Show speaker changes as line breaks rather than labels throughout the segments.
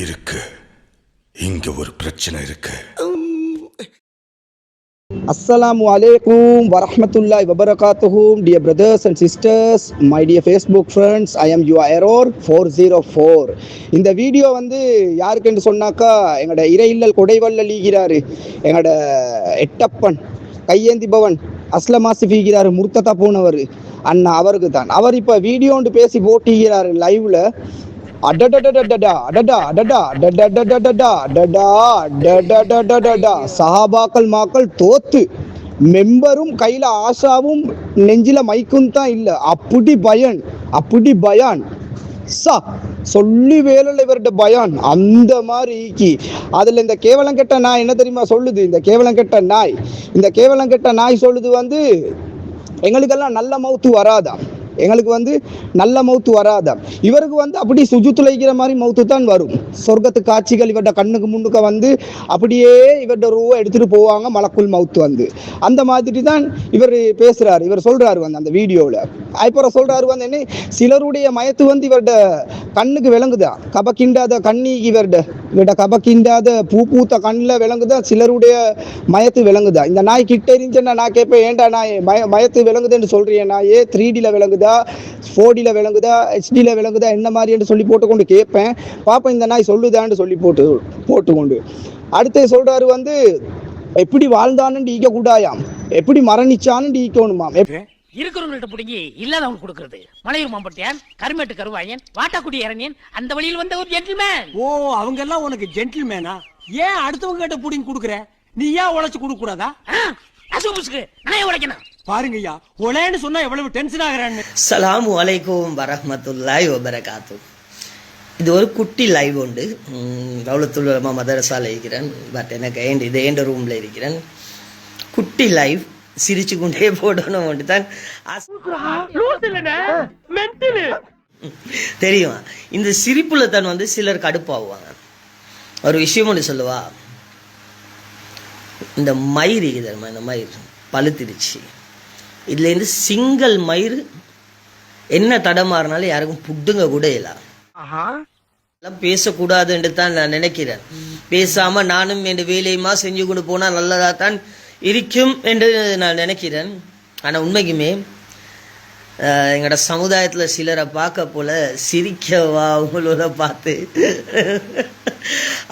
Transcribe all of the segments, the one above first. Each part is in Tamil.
இருக்கு, இங்க ஒரு பிரச்சனை இருக்கு.
Assalamu alaikum wa rahmatullahi wa barakatuhu, dear brothers and sisters, my dear Facebook friends. I am your error 404. இந்த வீடியோ வந்து யாருக்குன்னு சொன்னாக்கா எங்களோட இறையில்லல் கொடைவல்ல லீகிறாரு எங்களோட எட்டப்பன் கையேந்தி பவன் அஸ்லமாசிஃபிக்கிறாரு முர்த்ததா போனவர் அண்ணா அவருக்கு தான். அவர் இப்போ வீடியோண்டு பேசி போட்டிக்கிறாரு லைவ்ல. சஹாபாக்கள் மாக்கள் தோத்து மெம்பரும் கையில ஆசாவும் நெஞ்சில மைக்கும் தான் இல்ல. அப்படி பயான் சொல்லி வேலை இவர்கிட்ட பயான் அந்த மாதிரி. அதுல இந்த கேவலம் கெட்ட நாய் என்ன தெரியுமா சொல்லுது? இந்த கேவலம் கெட்ட நாய் சொல்லுது வந்து எங்களுக்கெல்லாம் நல்ல மவுத்து வராதான், எங்களுக்கு வந்து நல்ல மவுத்து வராதான். இவருக்கு வந்து அப்படி சுஜூத்துல வைக்கிற மாதிரி மவுத்து தான் வரும். சொர்க்கத்து காட்சிகள் இவர்ட கண்ணுக்கு முன்னுக்க வந்து அப்படியே இவர்ட ரூவா எடுத்துட்டு போவாங்க மலக்குள் மவுத்து வந்து. அந்த மாதிரி தான் இவர் பேசுறாரு. இவர் சொல்றாரு வந்து அந்த வீடியோவில். அப்புறம் சொல்றாரு வந்து என்ன, சிலருடைய மயத்து வந்து இவர்ட கண்ணுக்கு விளங்குதா, கபக்கிண்டாத கண்ணி இவர்ட கபக்கிண்டாத பூத்த கண்ணில் விளங்குதா, சிலருடைய மயத்து விளங்குதா. இந்த நாய் கிட்ட இருந்துச்சுன்னா நான் கேட்பேன், ஏண்டா நாய் மயத்து விளங்குதுன்னு சொல்றேன், நாயே 3Dல விளங்குதா, 4Dல விளங்குதா, HDல விளங்குதா, என்ன மாதிரி என்று சொல்லி போட்டுக்கொண்டு கேட்பேன். பாப்பா இந்த நாய் சொல்லுதான்னு சொல்லி போட்டுக்கொண்டு அடுத்து சொல்றாரு வந்து எப்படி வாழ்ந்தான்னு ஈக்க கூடாயாம், எப்படி மரணிச்சான்னு ஈக்கணுமாம்.
இருக்கிறவங்கள்ட்ட பிடிங்கி இல்லாதவங்க கொடுக்கறது. மலையூர் மாம்பட்டியான், கருமேட்டு கருவாயன், வாட்டாக்குடி இறங்கியன், அந்த வழியில் வந்த ஒரு ஜென்டில்மேன்.
ஓ, அவங்க எல்லாம் உனக்கு ஜென்டில்மேனா? ஏன் அடுத்தவங்க கிட்ட பிடிங்கி கொடுக்குற? நீ ஏன் உழைச்சு கொடுக்க கூடாதா?
அசுபுசுக்கு நான் உழைக்கணும்
பாருங்க ஐயா, உழைன்னு சொன்னா எவ்வளவு டென்ஷன் ஆகுறான்னு.
அஸ்ஸலாமு அலைக்கும் வரஹ்மத்துல்லாஹி வபரகாத்து. இது ஒரு குட்டி லைவ் உண்டு. தௌலத்துல் உலமா மதரசால இருக்கிறேன். பட் எனக்கு இதே ரூம்ல இருக்கிறேன். குட்டி லைவ், சிரிச்சு கொண்டே போடணும் தான் தெரியுமா. இந்த சிரிப்புல தான் வந்து சிலர் கடுப்பாகுவாங்க. ஒரு விஷயம் ஒன்று சொல்லுவா, இந்த மயிர் இருக்குதுமா, இந்த மயிர் பழுத்திருச்சு, இதுல இருந்து சிங்கிள் மயிர் என்ன தடமாறினாலும் யாருக்கும் புட்டுங்க கூட இல்லை. பேசக்கூடாதுன்னு தான் நான் நினைக்கிறேன். பேசாம நானும் என் வேலையுமா செஞ்சு கொண்டு போனா நல்லதா தான் இருக்கும் என்று நான் நினைக்கிறேன். ஆனா உண்மைக்குமே எங்களோட சமுதாயத்துல சிலரை பார்க்க போல சிரிக்கவா உங்களோட பார்த்து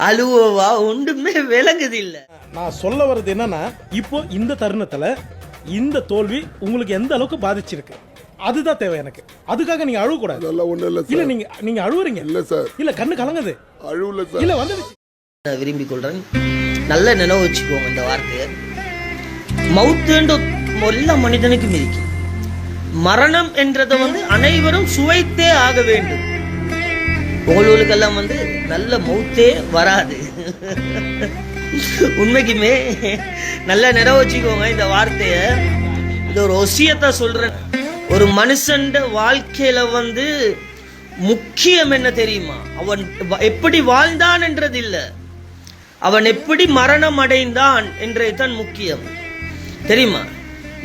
அழுவவா ஒன்றுமே விளங்குது இல்லை.
நான் சொல்ல வர்றது என்னன்னா, இப்போ இந்த தருணத்துல இந்த தோல்வி உங்களுக்கு எந்த அளவுக்கு பாதிச்சிருக்கு அதுதான் தேவை எனக்கு. அதுக்காக நீங்க அழுவ கூடாது. இல்ல நீங்க அழுவுறீங்க. இல்ல சார், இல்ல கண்ணு கலங்குது, அழுவல சார். இல்ல வந்து
விரும்பிக் கொள்றேன். நல்ல நினைவு வச்சுக்கோங்க இந்த வார்த்தையை. மவுத்துன்ற எல்லா மனிதனுக்கும் இருக்கு. மரணம் என்றதை வந்து அனைவரும் சுவைத்தே ஆக வேண்டும். உங்களுக்கெல்லாம் வந்து நல்ல மவுத்தே வராது. உண்மைக்குமே நல்ல நினைவு வச்சுக்கோங்க இந்த வார்த்தைய. இது ஒரு ஒசியத்தை சொல்றேன். ஒரு மனுஷன் வாழ்க்கையில வந்து முக்கியம் என்ன தெரியுமா? அவன் எப்படி வாழ்ந்தான் என்றது இல்ல, அவன் எப்படி மரணம் அடைந்தான் என்றதுதான் முக்கியம் தெரியுமா.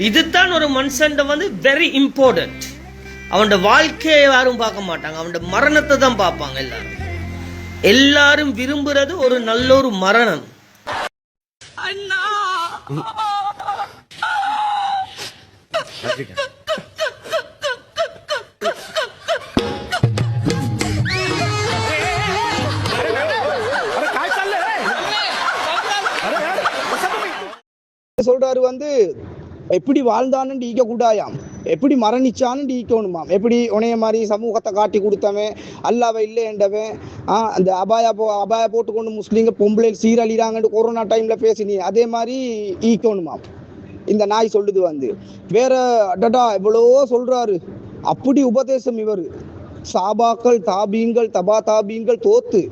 இதுதான் ஒரு மனுஷன் வந்து வெரி இம்பார்ட்டன்ட். அவனோட வாழ்க்கையை யாரும் பார்க்க மாட்டாங்க, அவனோட மரணத்தை தான் பார்ப்பாங்க எல்லாரும். எல்லாரும் விரும்புறது ஒரு நல்ல ஒரு மரணம்.
சொல்றாரு வந்து எப்படி வாழ்ந்தான்னு ஈக்க கூடாயாம், எப்படி மரணிச்சான்னு ஈக்கணுமாம். எப்படி உனைய மாதிரி சமூகத்தை காட்டி கொடுத்தவன், அல்லாவை இல்லை என்றவன், அந்த அபாயா போட்டுக்கொண்டு முஸ்லீங்க பொம்பளை சீரழிறாங்கன்னு கொரோனா டைம்ல பேசினி, அதே மாதிரி ஈக்கணுமாம். இந்த நாய் சொல்லுது வந்து வேற அடடா எவ்வளவோ சொல்றாரு. அப்படி உபதேசம் இவர். சாபாக்கள் தாபீங்கள் தபா தாபீங்கள் தோத்து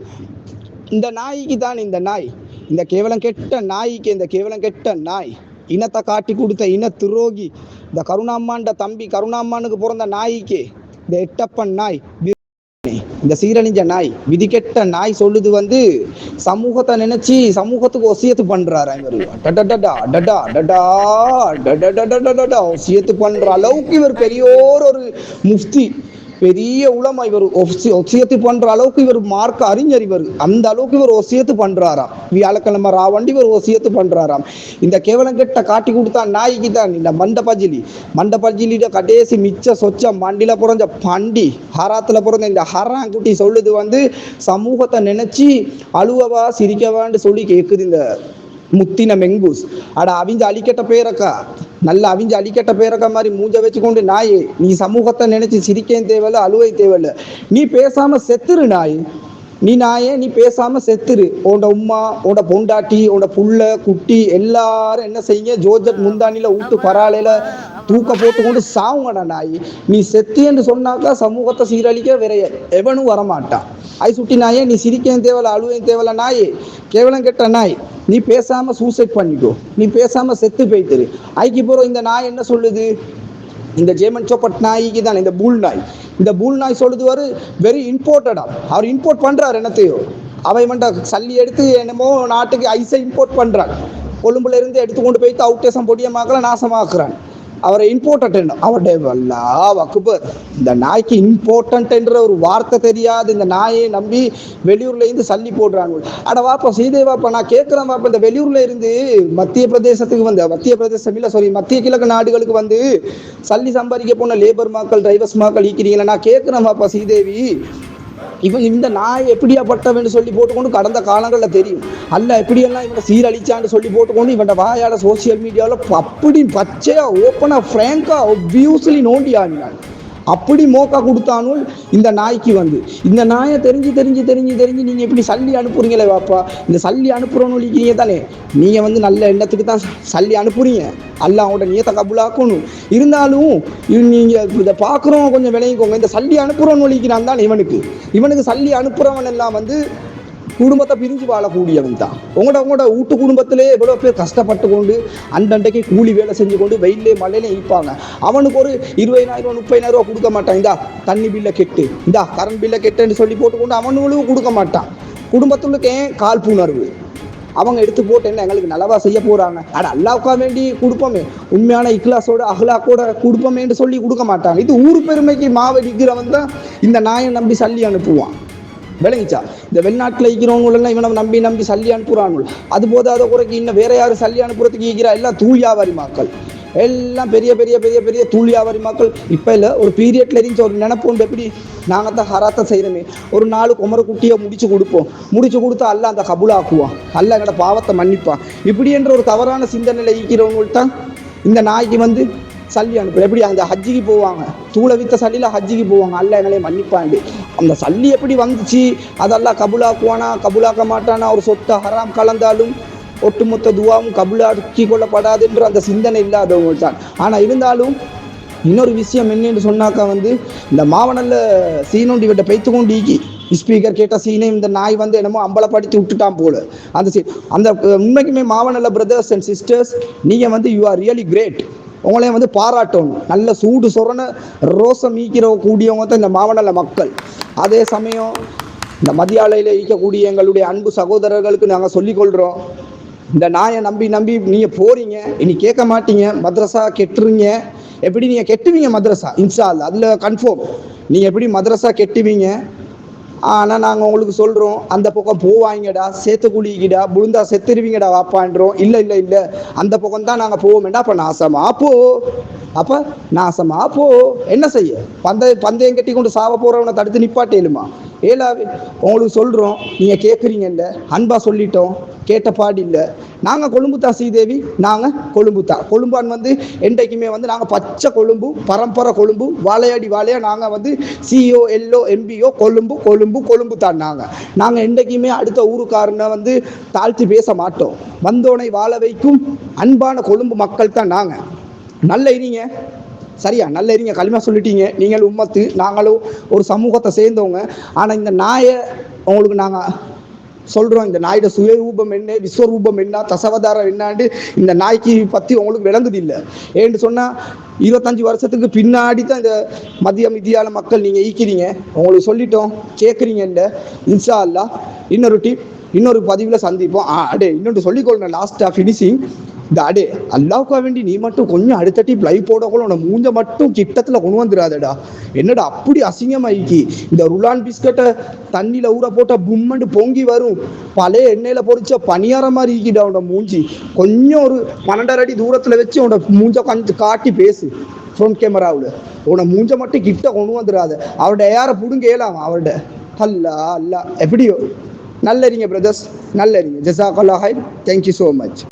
இந்த நாய்க்கு தான், இந்த நாய், இந்த கேவலம் கெட்ட நாய்க்கு, இந்த கேவலம் கெட்ட நாய் இனத்தை காட்டி கொடுத்த இன துரோகி, இந்த கருணாம்மாண்ட தம்பி, கருணாம்மானுக்கு பிறந்த நாய்க்கு, இந்த எட்டப்பன் நாய் இந்த சீரழிஞ்ச நாய் விதிக்கெட்ட நாய் சொல்லுது வந்து சமூகத்தை நினைச்சு சமூகத்துக்கு ஒசியத்து பண்றாரு இவர் ஒசியத்து பண்ற அளவுக்கு இவர் பெரியோர் ஒரு முஃப்தி பெரிய உலமா இவர் ஒசியத்து பண்ற அளவுக்கு இவர் மார்க்க அறிஞர் இவர் அந்த அளவுக்கு இவர் ஒசியத்து பண்றாராம் வியாழக்கிழமை ராவண்டி இவர் ஒசியத்து பண்றாராம் இந்த கேவலம் கெட்ட காட்டி கொடுத்தா நாய்க்கு தான் இந்த மண்டபஜிலிட கடைசி மிச்ச சொச்ச மண்டில பிறந்த பண்டி ஹராத்துல பிறந்த இந்த ஹராங்குட்டி சொல்லுது வந்து சமூகத்தை நினைச்சு அழுவவா சிரிக்கவான்னு சொல்லி கேக்குது இந்த முத்தின மெங்கூஸ் அட அவிஞ்ச அழிக்கட்ட பேரக்கா நல்லா அவிஞ்ச அழிக்கட்ட பேரக்கா மாதிரி மூஞ்ச வச்சுக்கொண்டு நாயே நீ சமூகத்தை நினைச்சு சிரிக்கையும் தேவையில்ல அழுவை தேவையில்ல நீ பேசாம செத்துரு நாய் நீ நாயே நீ பேசாம செத்துரு உன்னோட உம்மா உன்னோட பொண்டாட்டி உன்னோட புள்ள குட்டி எல்லாரும் என்ன செய்யுங்க ஜோர்ஜட் முந்தானில ஊட்டு பராலையில தூக்க போட்டுக்கொண்டு சாவுங்கடா நாய் நீ செத்து என்று சொன்னாக்கா சமூகத்தை சீரழிக்க வேற எவனும் வரமாட்டான் ஐ சுட்டி நாயே நீ சிரிக்கையும் தேவையில்ல அழுவையும் தேவையில்ல நாயே கேவலம் கெட்ட நாய் நீ பேசாம சூசைட் பண்ணிக்கோ நீ பேசாம செத்து போய்த்துரு ஐக்கு போறோம் இந்த நாய் என்ன சொல்லுது இந்த ஜேமன் சோப்பட் நாய்க்கு தான் இந்த பூல் நாய் சொல்லுது வெரி இம்போர்ட்டடா அவர் இம்போர்ட் பண்றாரு என்னத்தையோ அவை மட்டும் சல்லி எடுத்து என்னமோ நாட்டுக்கு ஐஸை இம்போர்ட் பண்றான் கொழும்புல இருந்து எடுத்து கொண்டு போய் அவுட்டேசம் பொடியமாக்கல நாசமாக்குறான் அவரை இம்பார்ட்டன்ட் அவருடைய அக்பர் இந்த நாய்க்கு இம்பார்ட்டன்ட் என்ற ஒரு வார்த்தை தெரியாது இந்த நாயை நம்பி வெளியூர்ல இருந்து சல்லி போடுறாங்க அட வாப்பா சீதேவாப்பா நான் கேட்கிறேன் வாப்பா இந்த வெளியூர்ல இருந்து மத்திய கிழக்கு நாடுகளுக்கு வந்து சல்லி சம்பாதிக்க போன லேபர் மக்கள் டிரைவர்ஸ் மக்கள் ஈக்கிறீங்களா நான் கேட்கிறேன் வாப்பா சீதேவி இவன் இந்த நாய் எப்படியாப்பட்டவன்னு சொல்லி போட்டுக்கொண்டு கடந்த காலங்களில் தெரியும் அல்ல எப்படியெல்லாம் இவனை சீரழிச்சான்னு சொல்லி போட்டுக்கொண்டு இவன் வாயாட சோசியல் மீடியாவில் அப்படி பச்சையா ஓப்பனா ஃப்ராங்கா ஒப்வியஸ்லி நோண்டி ஆடினான் அப்படி மோக்கா கொடுத்தானும் இந்த நாய்க்கு வந்து இந்த நாயை தெரிஞ்சு நீங்க எப்படி சல்லி அனுப்புறீங்களே வாப்பா இந்த சல்லி அனுப்புறோன்னு சொல்லிக்கிறீங்க தானே நீங்க வந்து நல்ல எண்ணத்துக்கு தான் சல்லி அனுப்புறீங்க அல்ல அவங்களோட நியத்தை கபுலாக்கணும் இருந்தாலும் நீங்க இதை பார்க்குறோம் கொஞ்சம் விளையிக்கோங்க இந்த சல்லி அனுப்புறோன்னு சொல்லிக்கிறான் தான் இவனுக்கு சல்லி அனுப்புறவன் எல்லாம் வந்து குடும்பத்தை பிரிஞ்சு வாழக்கூடியவன் தான் உங்களோட வீட்டு குடும்பத்திலே எவ்வளோ பேர் கஷ்டப்பட்டு கொண்டு அண்டண்டைக்கு கூலி வேலை செஞ்சு கொண்டு வெயிலே மழையிலே இருப்பாங்க அவனுக்கு ஒரு 20,000 30,000 கொடுக்க மாட்டான் இந்தா தண்ணி பில்லை கெட்டு இந்தா கரண்ட் பில்லை கெட்டுன்னு சொல்லி போட்டுக்கொண்டு அவனுங்களும் கொடுக்க மாட்டான் குடும்பத்துக்கு ஏன் காழ்ப்புணர்வு அவங்க எடுத்து போட்டு என்ன எங்களுக்கு நல்லவா செய்ய போறாங்க அட அல்லாவுக்கா வேண்டி கொடுப்போமே உண்மையான இக்லாஸோட அஹ்லாக்கோட கொடுப்போமேன்னு சொல்லி கொடுக்க மாட்டாங்க இது ஊர் பெருமைக்கு மாவடிக்கிறவன் தான் இந்த நாயை நம்பி சல்லி அனுப்புவான் விளங்கிச்சா இந்த வெளிநாட்டில் ஈக்கிறவங்களெல்லாம் இவனை நம்பி சல்லி அனுப்புறாங்க அது போது அதை குறைக்கு இன்னும் வேற யாரும் சல்லி அனுப்புறதுக்கு ஈக்கிறா எல்லாம் தூள் வியாபாரி மக்கள் எல்லாம் பெரிய தூள் வியாபாரி மக்கள் இப்போ இல்லை ஒரு பீரியட்ல இருந்துச்சு ஒரு நினைப்பு உண்டு எப்படி நாங்கள் தான் ஹராத்தை செய்கிறோமே ஒரு 4 குமர குட்டியை முடிச்சு கொடுத்தா அல்ல அந்த கபுலாக்குவான் அல்ல எங்களோட பாவத்தை மன்னிப்பான் இப்படி என்ற ஒரு தவறான சிந்தனையில் ஈக்கிறவங்கள்ட்ட இந்த நாய்க்கு வந்து சல்லி அனுப்பு எப்படி அந்த ஹஜ்ஜிக்கு போவாங்க தூளை வித்த சல்லியில் ஹஜ்ஜிக்கு போவாங்க அல்ல எங்களே மன்னிப்பாண்டு அந்த சல்லி எப்படி வந்துச்சு அதெல்லாம் கபுலாக்குவானா கபுலாக்க மாட்டானா ஒரு சொத்தை ஹராம் கலந்தாலும் ஒட்டுமொத்த துவாவும் கபுலாக்கி கொள்ளப்படாது என்ற அந்த சிந்தனை இல்லாதவங்க தான் ஆனால் இருந்தாலும் இன்னொரு விஷயம் என்னன்னு சொன்னாக்கா வந்து இந்த மாவனல்ல சீனோண்டி விட்ட பைத்து கொண்டு ஸ்பீக்கர் கேட்ட சீனை இந்த நாய் வந்து என்னமோ அம்பலப்படுத்தி விட்டுட்டான் போல அந்த சீன் அந்த உண்மைக்குமே மாவனல்ல பிரதர்ஸ் அண்ட் சிஸ்டர்ஸ் நீங்கள் வந்து யூ ஆர் ரியலி கிரேட் உங்களையும் வந்து பாராட்டணும் நல்ல சூடு சொரண ரோசம் ஈக்கிற கூடியவங்க தான் இந்த மாவனல்ல மக்கள் அதே சமயம் இந்த மதியாலையில் ஈக்கக்கூடிய எங்களுடைய அன்பு சகோதரர்களுக்கு நாங்கள் சொல்லிக்கொள்கிறோம் இந்த நாயை நம்பி நீங்கள் போறீங்க இனி கேட்க மாட்டீங்க மദ്രസா கெட்டுறீங்க எப்படி நீங்கள் கெட்டுவீங்க மദ്രസா இன்ஷா அல்லாஹ் அதில் கன்ஃபார்ம் நீங்கள் எப்படி மദ്രസா கெட்டுவீங்க ஆனால் நாங்கள் உங்களுக்கு சொல்கிறோம் அந்த பக்கம் போவாங்கடா சேத்து குளிக்கிடா புழுந்தா செத்துருவீங்கடா வாப்பான்றோம் இல்லை அந்த பக்கம் தான் நாங்கள் போவோமேடா அப்போ நாசமா போ என்ன செய்ய பந்தயம் கட்டி கொண்டு சாவ போகிறவனை தடுத்து நிப்பாட்டேலுமா ஏலாவே உங்களுக்கு சொல்கிறோம் நீங்கள் கேட்குறீங்கல்ல அன்பா சொல்லிட்டோம் கேட்ட பாடு இல்லை நாங்கள் கொழும்புத்தா ஸ்ரீதேவி நாங்கள் கொழும்பான் வந்து என்றைக்குமே வந்து நாங்கள் பச்சை கொழும்பு பரம்பரை கொழும்பு வாழையா நாங்கள் வந்து சிஓ எல்ஓ எம்பிஓ கொழும்பு தான் நாங்கள் என்றைக்குமே அடுத்த ஊருக்காரனை வந்து தாழ்த்தி பேச மாட்டோம் வந்தோனை வாழ வைக்கும் அன்பான கொழும்பு மக்கள் தான் நாங்கள் நல்ல இருங்க சரியா நல்ல இருங்க களிமா சொல்லிட்டீங்க நீங்கள் உம்மத்து நாங்களும் ஒரு சமூகத்தை சேர்ந்தவங்க ஆனால் இந்த நாயை உங்களுக்கு நாங்கள் சொல்கிறோம் இந்த நாயோட சுயரூபம் என்ன, விஸ்வரூபம் என்ன, தசவதாரம் என்னான்னு இந்த நாய்க்கு பற்றி உங்களுக்கு விளங்குது இல்லை. ஏன்னு சொன்னால் 25 வருஷத்துக்கு பின்னாடி தான் இந்த மத்திய மக்கள் நீங்கள் ஈக்கிறீங்க. உங்களுக்கு சொல்லிட்டோம், கேட்குறீங்க இல்லை. இன்ஷா அல்லாஹ் இன்னொரு பதிவில் சந்திப்போம். அடே இன்னொன்று சொல்லிக்கொள்ளணும் லாஸ்ட்டாக ஃபினிஷிங். இந்த அடே அல்லாவுக்கா வேண்டி நீ மட்டும் கொஞ்சம் அடுத்த டீப் லைவ் போடக்குள்ள உன மூஞ்ச மட்டும் கிட்டத்தில் கொண்டு வந்துடாதடா. என்னடா அப்படி அசிங்கமாயிக்கி. இந்த ருலான் பிஸ்கட்டை தண்ணியில் ஊற போட்டால் பும்மண்டு பொங்கி வரும். பழைய எண்ணெயில் பொறிச்ச பனியார மாதிரி ஈக்கிடா உன்னோட மூஞ்சி. கொஞ்சம் ஒரு 12 அடி தூரத்தில் வச்சு உன்னோட மூஞ்ச கொஞ்சம் காட்டி பேசு ஃப்ரண்ட் கேமராவில். உன்னை மூஞ்ச மட்டும் கிட்ட கொண்டு வந்துடாத. அவருடைய யாரை பிடுங்க ஏலாம் அவருடைய. அல்லா எப்படியோ நல்லறிங்க பிரதர்ஸ், நல்லறிங்க. ஜஸாக்கல்லாஹ் ஹைர். Thank you so much.